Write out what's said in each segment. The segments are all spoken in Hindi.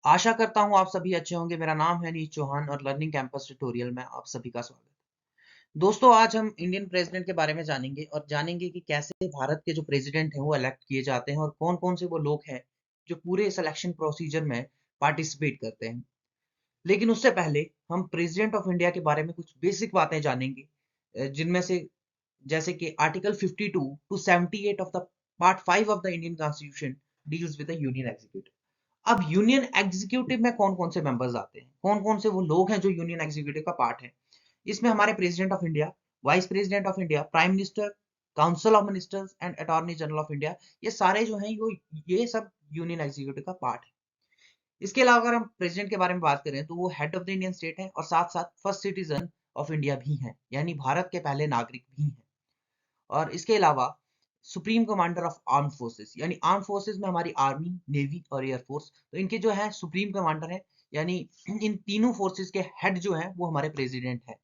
आशा करता हूँ आप सभी अच्छे होंगे। मेरा नाम है नीच चौहान और लर्निंग कैंपस ट्यूटोरियल में आप सभी का स्वागत है। दोस्तों, आज हम इंडियन प्रेसिडेंट के बारे में जानेंगे और जानेंगे कि कैसे भारत के जो प्रेसिडेंट हैं वो इलेक्ट किए जाते हैं और कौन-कौन से वो लोग हैं जो पूरे सिलेक्शन प्रोसीजर में पार्टिसिपेट करते हैं। लेकिन उससे पहले हम प्रेसिडेंट ऑफ इंडिया के बारे में कुछ बेसिक बातें जानेंगे, जिनमें से जैसे कि article 52 to 78 of the part 5 of the Indian constitution deals with the union executive. अब यूनियन एग्जीक्यूटिव में कौन-कौन से मेंबर्स आते हैं? कौन-कौन से वो लोग हैं जो यूनियन एग्जीक्यूटिव का पार्ट है? इसमें हमारे president of India, vice president of India, prime minister, council of ministers and attorney general of India, ये सारे जो हैं ये सब यूनियन एग्जीक्यूटिव का पार्ट है। इसके अलावा अगर हम प्रेसिडेंट के बारे में बात करें तो वो head of the Indian state है और साथ-साथ फर्स्ट सिटीजन ऑफ इंडिया भी हैं, यानी भारत के पहले नागरिक भी हैं। और इसके अलावा supreme commander of arm forces, यानी आर्म फोर्सेस में हमारी आर्मी, नेवी और एयर फोर्स, तो इनके जो है सुप्रीम कमांडर है, यानी इन तीनों फोर्सेस के हेड जो हैं वो हमारे प्रेसिडेंट हैं।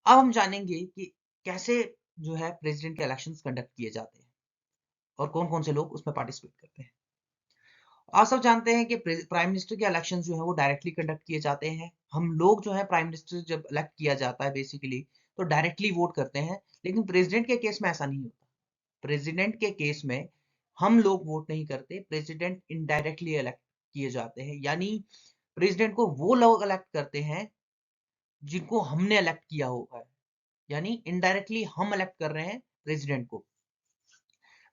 अब हम जानेंगे कि कैसे जो है प्रेसिडेंट के इलेक्शंस कंडक्ट किए जाते हैं और कौन-कौन से लोग उसमें पार्टिसिपेट करते हैं। आप सब जानते हैं कि प्राइम मिनिस्टर के इलेक्शंस जो है वो डायरेक्टली कंडक्ट किए जाते हैं। हम लोग जो है प्राइम मिनिस्टर जब इलेक्ट किया जाता है बेसिकली तो डायरेक्टली वोट करते हैं, लेकिन प्रेसिडेंट के केस में ऐसा नहीं होता। प्रेसिडेंट के केस में हम लोग वोट नहीं करते, प्रेसिडेंट इनडायरेक्टली इलेक्ट किए जाते हैं, यानी प्रेसिडेंट को वो लोग इलेक्ट करते हैं जिनको हमने इलेक्ट किया हुआ है, यानी इनडायरेक्टली हम इलेक्ट कर रहे हैं प्रेसिडेंट को।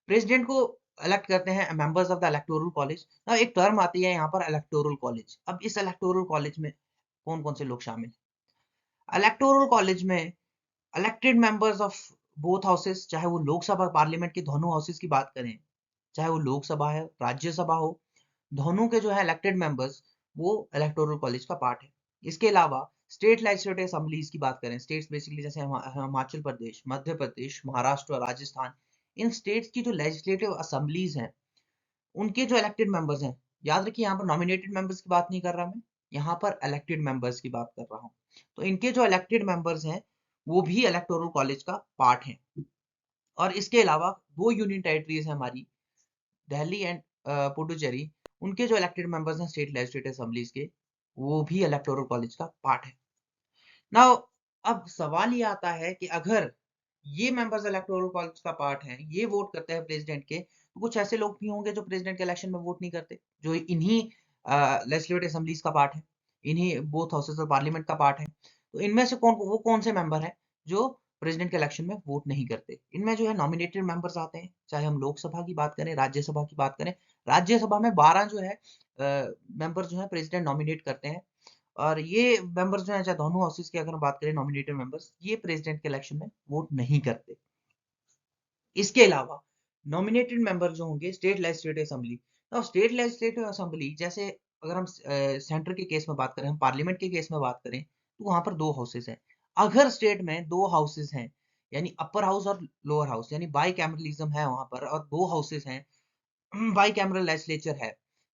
प्रेसिडेंट को इलेक्ट करते हैं members of the electoral college. अब एक टर्म आती है यहाँ पर इलेक्टोरल कॉलेज। अब इस इलेक्टोरल कॉलेज में कौन-कौन से लोग शामिल हैं? इलेक्टोरल कॉलेज में elected members of both houses, चाहे वो लोकसभा पार्लियामेंट के दोनों हाउसेस की बात करें, चाहे वो लोकसभा है, राज्यसभा हो, दोनों के जो है इलेक्टेड मेंबर्स वो इलेक्टोरल कॉलेज का पार्ट है। इसके अलावा स्टेट लेजिस्लेटिव असेंबलीज की बात करें, स्टेट्स बेसिकली जैसे हिमाचल प्रदेश, मध्य प्रदेश, महाराष्ट्र, राजस्थान, इन स्टेट्स की जो लेजिस्लेटिव असेंबलीज हैं, उनके जो इलेक्टेड मेंबर्स हैं, याद रखिए यहाँ पर नॉमिनेटेड मेंबर्स की बात नहीं कर रहा मैं, यहाँ पर इलेक्टेड मेंबर्स की बात कर रहा हूँ। तो इनके जो इलेक्टेड मेंबर्स हैं, वो भी इलेक्टोरल कॉलेज का पार्ट हैं। और इसके अलावा 2 यूनियन टेरिटरीज हैं हमारी, दिल्ली एंड पुडुचेरी, उनके जो इलेक्टेड मेंबर्स हैं स्टेट लेजिस्लेटिव असेंबलीज के, वो भी इलेक्टोरल कॉलेज का पार्ट है। नाउ अब सवाल ये आता है कि अगर ये मेंबर्स इलेक्टोरल कॉलेज का पार्ट हैं, ये वोट करते हैं प्रेसिडेंट के, तो कुछ ऐसे लोग भी होंगे जो प्रेसिडेंट के इलेक्शन में वोट नहीं करते, जो इन्हीं लेजिस्लेटिव असेंबलीज का पार्ट है, इन्हीं बोथ हाउसेस ऑफ पार्लियामेंट का पार्ट है। तो इनमें से कौन से मेंबर हैं जो प्रेसिडेंट के इलेक्शन में वोट नहीं करते? इनमें जो है नॉमिनेटेड मेंबर्स आते हैं, चाहे हम लोकसभा की बात करें, राज्यसभा की बात करें। राज्यसभा में 12 जो है मेंबर जो है प्रेसिडेंट नॉमिनेट करते हैं और ये मेंबर्स जो हैं, चाहे दोनों हाउसेस की अगर हम बात करें नॉमिनेटेड मेंबर्स, ये प्रेसिडेंट के इलेक्शन में वोट नहीं करते। इसके अलावा नॉमिनेटेड मेंबर जो होंगे स्टेट लेजिस्लेटिव असेंबली, तो स्टेट लेजिस्लेटिव असेंबली जैसे अगर हम सेंटर के केस में बात करें, हम पार्लियामेंट के केस में बात करें, तो वहां पर 2 हाउसेस हैं। अगर स्टेट में 2 हाउसेस हैं, यानी अपर हाउस और लोअर हाउस, यानी बाई कैमरलिज्म है वहां पर और 2 हाउसेस हैं, बाई कैमरल लेजिस्लेचर है,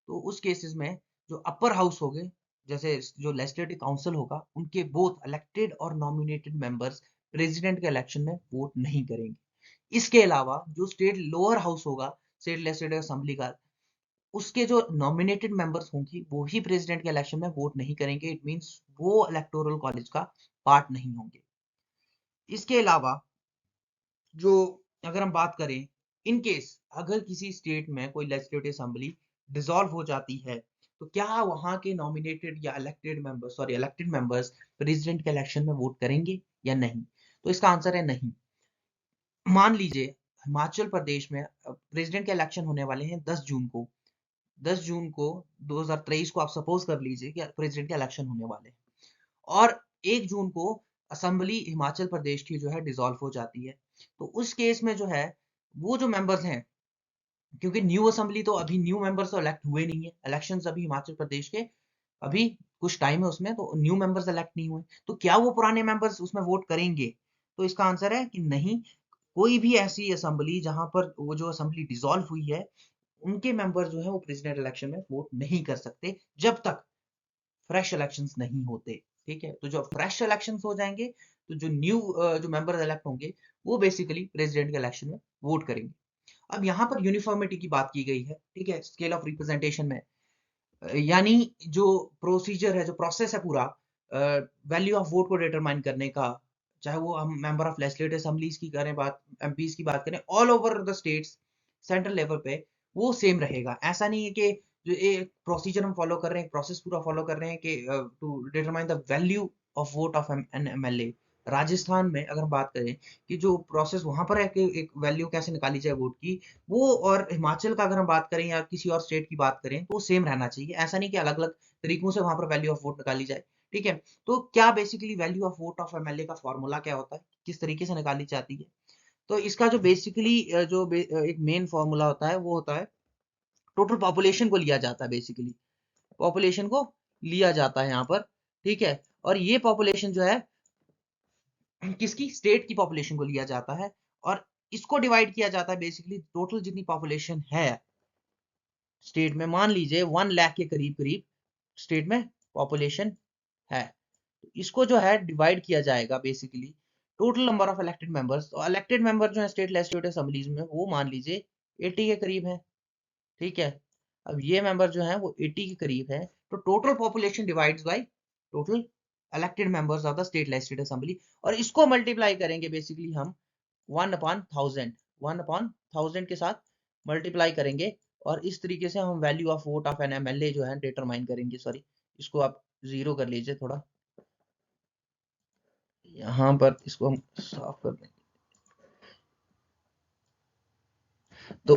तो उस केसेस में जो अपर हाउस होंगे, जैसे जो लेजिस्लेटिव काउंसिल होगा, उनके बोथ इलेक्टेड और नॉमिनेटेड मेंबर्स प्रेसिडेंट के इलेक्शन में वोट नहीं करेंगे। इसके अलावा जो स्टेट लोअर हाउस होगा, स्टेट लेजिस्लेटिव असेंबली का, उसके जो नॉमिनेटेड मेंबर्स होंगी वो भी प्रेसिडेंट के इलेक्शन में वोट नहीं करेंगे। इट मींस वो इलेक्टोरल कॉलेज का पार्ट नहीं होंगे। इसके अलावा जो अगर हम बात करें, इन केस अगर किसी स्टेट में कोई लेजिस्लेटिव असेंबली डिसॉल्व हो जाती है, तो क्या वहां के नॉमिनेटेड या इलेक्टेड मेंबर्स प्रेसिडेंट के इलेक्शन में वोट करेंगे या नहीं? तो इसका आंसर है नहीं। मान लीजिए हिमाचल प्रदेश में प्रेसिडेंट के इलेक्शन होने वाले हैं 10 जून को। 10 जून को 2023 को आप सपोज कर लीजिए कि प्रेसिडेंट के इलेक्शन होने वाले हैं और 1 जून को असेंबली हिमाचल प्रदेश की जो है डिसॉल्व हो जाती है। तो उस केस में जो है वो जो मेंबर्स हैं, क्योंकि न्यू असेंबली तो अभी न्यू मेंबर्स तो इलेक्ट हुए नहीं है, इलेक्शंस अभी हिमाचल प्रदेश के अभी कुछ टाइम है उसमें, तो न्यू मेंबर्स इलेक्ट नहीं हुए, तो क्या वो पुराने मेंबर्स उसमें वोट करेंगे? तो इसका आंसर है कि नहीं। कोई भी ऐसी असेंबली जहां पर वो जो असेंबली डिसॉल्व हुई है, उनके मेंबर जो है वो प्रेसिडेंट इलेक्शन में वोट नहीं कर सकते जब तक फ्रेश इलेक्शंस नहीं होते। ठीक है, तो जब फ्रेश इलेक्शंस हो जाएंगे तो जो न्यू जो मेंबर इलेक्ट होंगे वो बेसिकली प्रेसिडेंट के इलेक्शन में वोट करेंगे। अब यहाँ पर यूनिफॉर्मिटी की बात की गई है, ठीक है, स्केल ऑफ रिप्रेजेंटेशन में। यानी जो प्रोसीजर है, जो प्रोसेस है पूरा वैल्यू ऑफ वोट को डिटरमाइन करने का, चाहे वो हम मेंबर ऑफ लेजिस्लेटिव असेंबलीज की करें बात, एमपीज की बात करें, all over the states central level पे वो सेम रहेगा। ऐसा नहीं है कि जो एक प्रोसीजर हम फॉलो कर रहे हैं, प्रोसेस पूरा फॉलो कर रहे हैं कि to determine the value of vote of an MLA. Rajasthan में अगर हम बात करें कि जो प्रोसेस वहां पर है कि एक वैल्यू कैसे निकाली जाए वोट की, वो और हिमाचल का अगर हम बात करें या किसी और स्टेट की बात करें तो वो सेम रहना चाहिए। ऐसा नहीं कि अलग अलग तरीकों से वहां पर वैल्यू ऑफ वोट निकाली जाए। ठीक है, तो क्या basically value of vote of MLA का फॉर्मूला क्या होता है, किस तरीके से निकाली जाती है? तो इसका जो बेसिकली एक मेन फॉर्मूला होता है वो होता है, टोटल पॉपुलेशन को लिया जाता है, बेसिकली पॉपुलेशन को लिया जाता है यहाँ पर। ठीक है, और ये पॉपुलेशन जो है किसकी, स्टेट की पॉपुलेशन को लिया जाता है, और इसको डिवाइड किया जाता है बेसिकली टोटल जितनी पॉपुलेशन है स्टेट में। मान लीजिए 1 लाख के करीब करीब स्टेट में पॉपुलेशन है, तो इसको जो है डिवाइड किया जाएगा basically total number of elected members. तो इलेक्टेड मेंबर जो है स्टेट लेजिस्लेटिव असेंबलीज में वो मान लीजिए 80 के करीब है। ठीक है, अब ये मेंबर जो है वो 80 के करीब है, तो total population divides by total elected members of the state legislative assembly, और इसको मल्टीप्लाई करेंगे बेसिकली हम 1/1000, 1/1000 के साथ मल्टीप्लाई करेंगे, और इस तरीके से हम value of vote of an MLA जो है डिटरमाइन करेंगे। सॉरी, इसको आप जीरो कर लीजिए थोड़ा, यहाँ पर इसको हम साफ कर देंगे। तो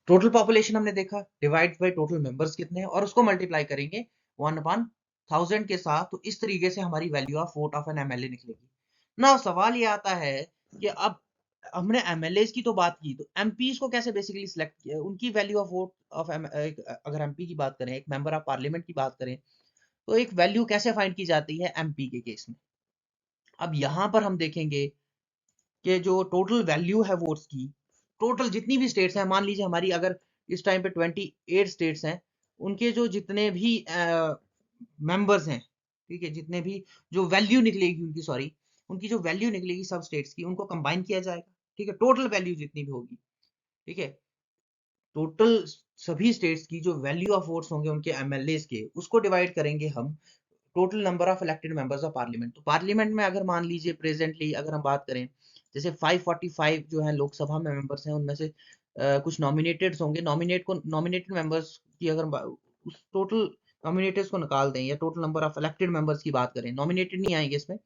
टोटल पॉपुलेशन हमने देखा डिवाइड बाय टोटल मेंबर्स कितने हैं, और उसको मल्टीप्लाई करेंगे 1/1000 के साथ, तो इस तरीके से हमारी value of vote of an MLA निकलेगी ना। सवाल ये आता है कि अब हमने एमएलए की तो बात की, तो एमपीज को कैसे बेसिकली सिलेक्ट किया, उनकी वैल्यू ऑफ वोट ऑफ, अगर एमपी की बात करें, एक मेंबर ऑफ पार्लियामेंट की बात करें, तो एक वैल्यू कैसे फाइंड की जाती है एमपी के केस में। अब यहाँ पर हम देखेंगे कि जो टोटल वैल्यू है वोट्स की, टोटल जितनी भी स्टेट्स हैं, मान लीजिए हमारी अगर इस टाइम पे 28 स्टेट्स हैं, उनके जो जितने भी मेंबर्स हैं, ठीक है, जितने भी जो वैल्यू निकलेगी उनकी, सॉरी, उनकी जो वैल्यू निकलेगी सब स्टेट्स की, उनको कंबाइन किया जाएगा। ठीक है, टोटल वैल्यू जितनी भी होगी, ठीक है, टोटल सभी स्टेट्स की जो वैल्यू ऑफ वोट्स होंगे उनके एमएलए के, उसको डिवाइड करेंगे हम total number of elected members of parliament. तो पार्लियामेंट में अगर मान लीजिए प्रेजेंटली अगर हम बात करें, जैसे 545 जो है लोकसभा में मेंबर्स हैं, उनमें से कुछ नॉमिनेटेड होंगे, नॉमिनेटेड मेंबर्स की अगर उस टोटल नॉमिनेटेड को निकाल दें, या total number of elected members की बात करें, नॉमिनेटेड नहीं आएंगे इसमें,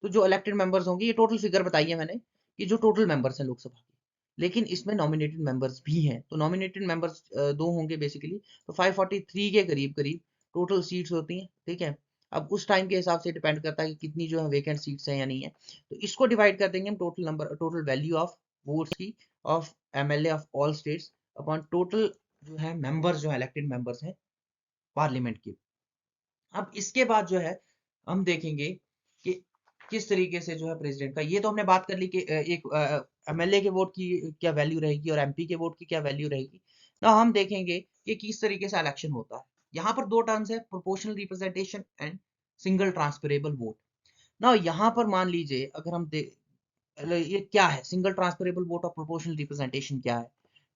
तो जो इलेक्टेड मेंबर्स होंगे, ये टोटल फिगर बताई है मैंने कि जो टोटल मेंबर्स हैं लोकसभा के, लेकिन इसमें नॉमिनेटेड मेंबर्स भी हैं, तो नॉमिनेटेड मेंबर्स दो होंगे बेसिकली, तो 543 के करीब करीब टोटल सीट्स होती हैं। ठीक है, अब उस टाइम के हिसाब से डिपेंड करता है कि कितनी जो है वेकेंट सीट्स हैं या नहीं है, तो इसको डिवाइड कर देंगे हम total number, total value of votes की of MLA of all states upon total जो है मेंबर्स, जो है इलेक्टेड मेंबर्स हैं पार्लियामेंट के। अब इसके बाद जो है हम देखेंगे कि किस तरीके से जो है प्रेसिडेंट का, ये तो हमने बात कर ली कि एक एमएलए के वोट की क्या वैल्यू रहेगी और एमपी के वोट की क्या वैल्यू रहेगी ना। हम देखेंगे कि किस तरीके से इलेक्शन होता है। यहाँ पर दो टर्म्स है, proportional representation and single transferable vote. ना यहाँ पर मान लीजिए अगर हम ये क्या है, सिंगल ट्रांसफरेबल वोट और प्रोपोर्शनल रिप्रेजेंटेशन क्या है?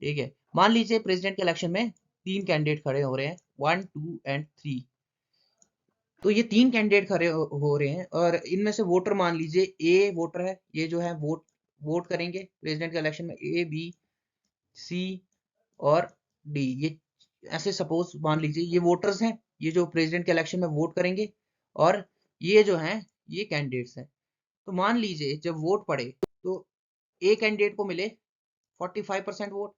ठीक है, मान लीजिए प्रेसिडेंट के इलेक्शन में 3 कैंडिडेट खड़े हो रहे हैं, 1, 2 एंड 3। तो ये 3 कैंडिडेट खड़े हो रहे हैं, और इनमें से वोटर मान लीजिए ए वोटर है, ये जो है वोट करेंगे प्रेसिडेंट के इलेक्शन में, ए, बी, सी और डी, ये ऐसे सपोज मान लीजिए ये वोटर्स हैं, ये जो प्रेसिडेंट के इलेक्शन में वोट करेंगे, और ये जो हैं ये कैंडिडेट्स हैं। तो मान लीजिए जब वोट पड़े तो ए कैंडिडेट को मिले 45% वोट,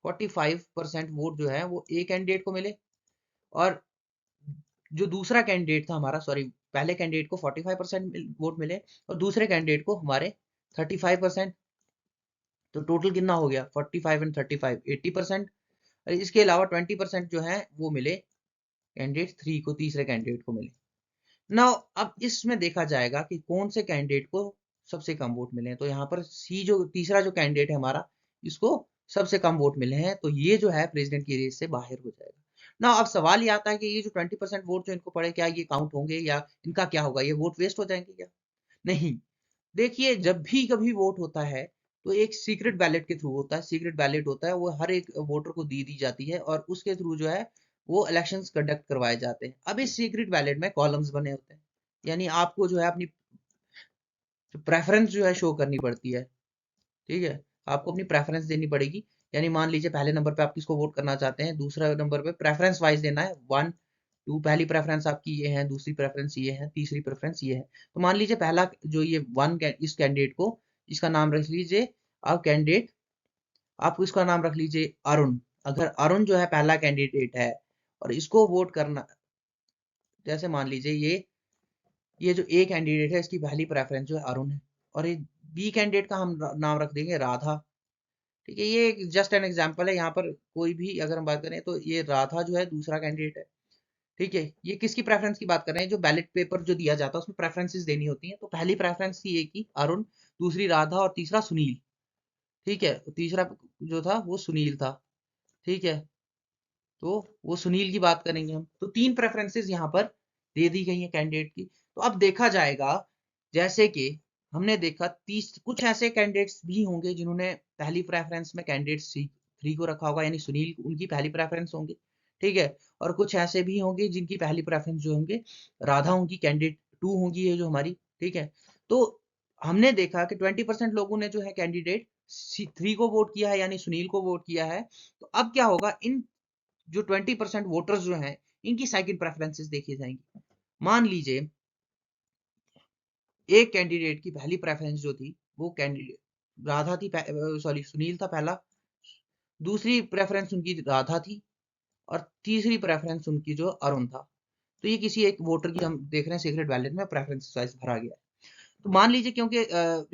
45% वोट जो है वो ए कैंडिडेट को मिले, और जो दूसरा कैंडिडेट था हमारा, सॉरी, पहले कैंडिडेट को 45% वोट मिले, और दूसरे कैंडिडेट को हमारे 35%। तो टोटल कितना हो गया, 45 एंड 35 80%। इसके अलावा 20% जो है वो मिले कैंडिडेट 3 को, तीसरे कैंडिडेट को मिले। नाउ अब इसमें देखा जाएगा कि कौन से कैंडिडेट को सबसे कम वोट मिले हैं। तो यहाँ पर सी, जो तीसरा जो कैंडिडेट है हमारा, इसको सबसे कम वोट मिले हैं, तो ये जो है प्रेसिडेंट की रेस से बाहर हो जाएगा ना। अब सवाल ये आता है कि ये जो 20% वोट जो इनको पड़े, क्या ये काउंट होंगे या इनका क्या होगा, ये वोट वेस्ट हो जाएंगे क्या? नहीं, देखिए जब भी कभी वोट होता है तो एक सीक्रेट बैलेट के थ्रू होता है, सीक्रेट बैलेट होता है, वो हर एक वोटर को दी जाती है, और उसके थ्रू जो है वो इलेक्शंस कंडक्ट करवाए जाते हैं। अब इस सीक्रेट बैलेट में कॉलम्स बने होते हैं, यानी आपको जो है अपनी प्रेफरेंस जो है शो करनी पड़ती है। ठीक है, आपको अपनी प्रेफरेंस देनी पड़ेगी। यानी मान लीजिए पहले नंबर पे आप किसको वोट करना चाहते हैं, दूसरा नंबर पे प्रेफरेंस वाइज देना है, 1 2, पहली प्रेफरेंस आपकी ये है, दूसरी प्रेफरेंस ये है, तीसरी प्रेफरेंस ये है। तो मान लीजिए पहला जो ये इस कैंडिडेट को, इसका नाम रख लीजिए आप कैंडिडेट, आप इसका नाम रख लीजिए अरुण। अगर अरुण जो है पहला कैंडिडेट है और इसको वोट करना, जैसे मान लीजिए ये जो ए कैंडिडेट है इसकी पहली प्रेफरेंस जो है अरुण है, और ये बी कैंडिडेट का हम नाम रख देंगे राधा। ठीक है, ये जस्ट एन एग्जांपल है, यहाँ पर कोई भी अगर हम बात करें तो ये राधा जो है दूसरा कैंडिडेट है। ठीक है, ये किसकी प्रेफरेंस की बात कर रहे हैं, जो बैलेट पेपर जो दिया जाता है उसमें प्रेफरेंसेस देनी होती हैं। तो पहली प्रेफरेंस थी ए की अरुण, दूसरी राधा और तीसरा सुनील। ठीक है, तीसरा जो था वो सुनील था। ठीक है, तो वो सुनील की बात करेंगे हम। तो 3 प्रेफरेंसेस यहाँ पर दे दी गई है कैंडिडेट की। तो अब देखा जाएगा, जैसे कि हमने देखा 30 कुछ ऐसे कैंडिडेट्स भी होंगे जिन्होंने पहली प्रेफरेंस में कैंडिडेट C3 को रखा होगा, यानी सुनील उनकी पहली प्रेफरेंस होंगी। ठीक है, और कुछ ऐसे भी होंगे जिनकी पहली प्रेफरेंस जो होंगे राधा होंगी, कैंडिडेट 2 होंगी ये जो हमारी। ठीक है, तो हमने देखा कि 20% लोगों ने जो है कैंडिडेट C3 को वोट किया है, यानी सुनील को वोट किया है। तो अब क्या होगा, इन जो 20% वोटर्स जो हैं इनकी सेकंड प्रेफरेंसेस देखी जाएंगी। मान लीजिए एक कैंडिडेट की पहली प्रेफरेंस जो थी वो कैंडिडेट राधा थी, सॉरी सुनील था पहला, दूसरी प्रेफरेंस उनकी राधा थी, और तीसरी प्रेफरेंस उनकी जो अरुण था। तो ये किसी एक वोटर की हम देख रहे हैं सीक्रेट बैलेट में प्रेफरेंस वाइज भरा गया है। तो मान लीजिए क्योंकि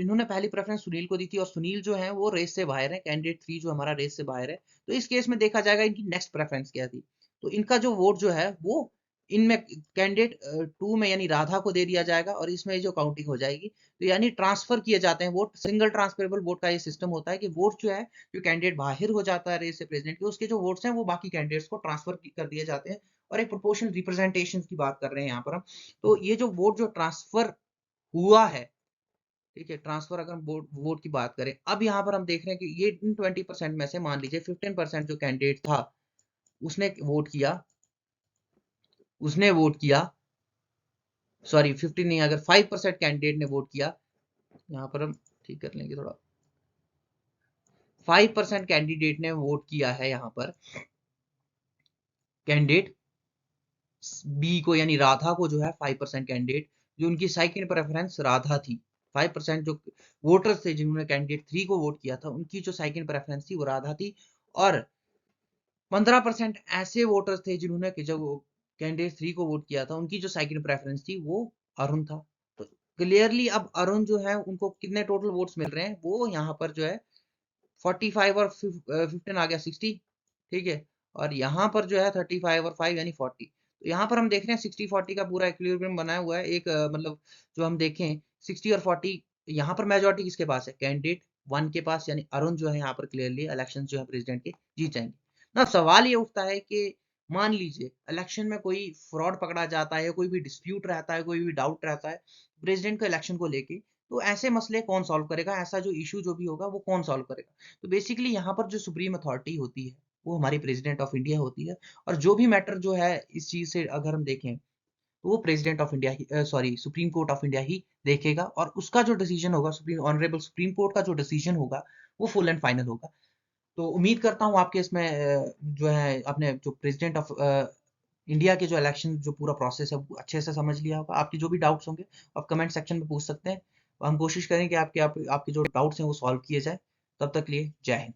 इन्होंने पहली प्रेफरेंस सुनील को दी थी और सुनील जो है वो रेस से बाहर है, कैंडिडेट 3 जो हमारा रेस से बाहर है, तो इस केस में देखा जाएगा इनकी नेक्स्ट प्रेफरेंस क्या थी। तो इनका जो वोट जो है वो इनमें कैंडिडेट 2 में यानी राधा को दे दिया जाएगा, और इसमें जो काउंटिंग हो जाएगी, तो यानी ट्रांसफर किए जाते हैं वोट। सिंगल ट्रांसफरेबल वोट का ये सिस्टम होता है कि वोट जो है, जो कैंडिडेट बाहर हो जाता है रेस से प्रेसिडेंट के, उसके जो वोट्स हैं वो बाकी कैंडिडेट्स को ट्रांसफर कर दिए जाते हैं। और एक प्रोपोर्शनल रिप्रेजेंटेशन की बात कर रहे हैं यहाँ पर हम। तो ये जो वोट जो ट्रांसफर हुआ है, ठीक है, ट्रांसफर अगर हम वोट की बात करें, अब यहाँ पर हम देख रहे हैं कि ये इन 20% में से मान लीजिए 15% जो कैंडिडेट था उसने वोट किया, सॉरी 15 नहीं, अगर 5% कैंडिडेट ने वोट किया, यहाँ पर हम ठीक कर लेंगे थोड़ा, 5% कैंडिडेट ने वोट किया है यहाँ पर कैंडिडेट बी को, यानी राधा को जो है 5% कैंडिडेट, जो उनकी सेकंड प्रेफरेंस राधा थी, 5% जो वोटर्स थे जिन्होंने कैंडिडेट 3 को वोट किया था उनकी जो सेकंड प्रेफरेंस थी वो राधा थी, और 15% ऐसे वोटर्स थे जिन्होंने जब कैंडिडेट 3 को वोट किया था उनकी जो सेकंड प्रेफरेंस थी वो अरुण था। तो क्लियरली अब अरुण जो है उनको कितने टोटल वोट्स मिल रहे हैं, वो यहाँ पर जो है 45 और 15 आ गया 60। ठीक है, और यहाँ पर जो है 35 और 5 यानी 40। तो यहाँ पर हम देख रहे हैं 60-40 का पूरा इक्विलिब्रियम बनाया हुआ है। एक मतलब जो हम देखें 60 और 40, यहाँ पर मेजोरिटी किसके पास है, कैंडिडेट 1 के पास, यानी अरुण जो है यहाँ पर क्लियरली इलेक्शन जो है प्रेसिडेंट के जीत जाएंगे ना। सवाल ये उठता है कि मान लीजिए इलेक्शन में कोई फ्रॉड पकड़ा जाता है, कोई भी डिस्प्यूट रहता है, कोई भी डाउट रहता है प्रेसिडेंट के इलेक्शन को लेके, तो ऐसे मसले कौन सॉल्व करेगा, ऐसा जो इशू जो भी होगा वो कौन सॉल्व करेगा। तो बेसिकली यहाँ पर जो सुप्रीम अथॉरिटी होती है वो हमारी प्रेसिडेंट ऑफ इंडिया होती है, और जो भी मैटर जो है इस चीज से अगर हम देखें तो वो प्रेसिडेंट ऑफ इंडिया ही, sorry supreme court of India ही देखेगा, और उसका जो डिसीजन होगा, सुप्रीम ऑनरेबल सुप्रीम कोर्ट का जो डिसीजन होगा वो फुल एंड फाइनल होगा। तो उम्मीद करता हूँ आपके इसमें जो है अपने जो प्रेसिडेंट ऑफ इंडिया के जो इलेक्शन जो पूरा प्रोसेस है वो अच्छे से समझ लिया होगा। आपकी जो भी डाउट्स होंगे आप कमेंट सेक्शन में पूछ सकते हैं, हम कोशिश करें कि आपके जो डाउट्स हैं वो सॉल्व किए जाए। तब तक लिए जय हिंद।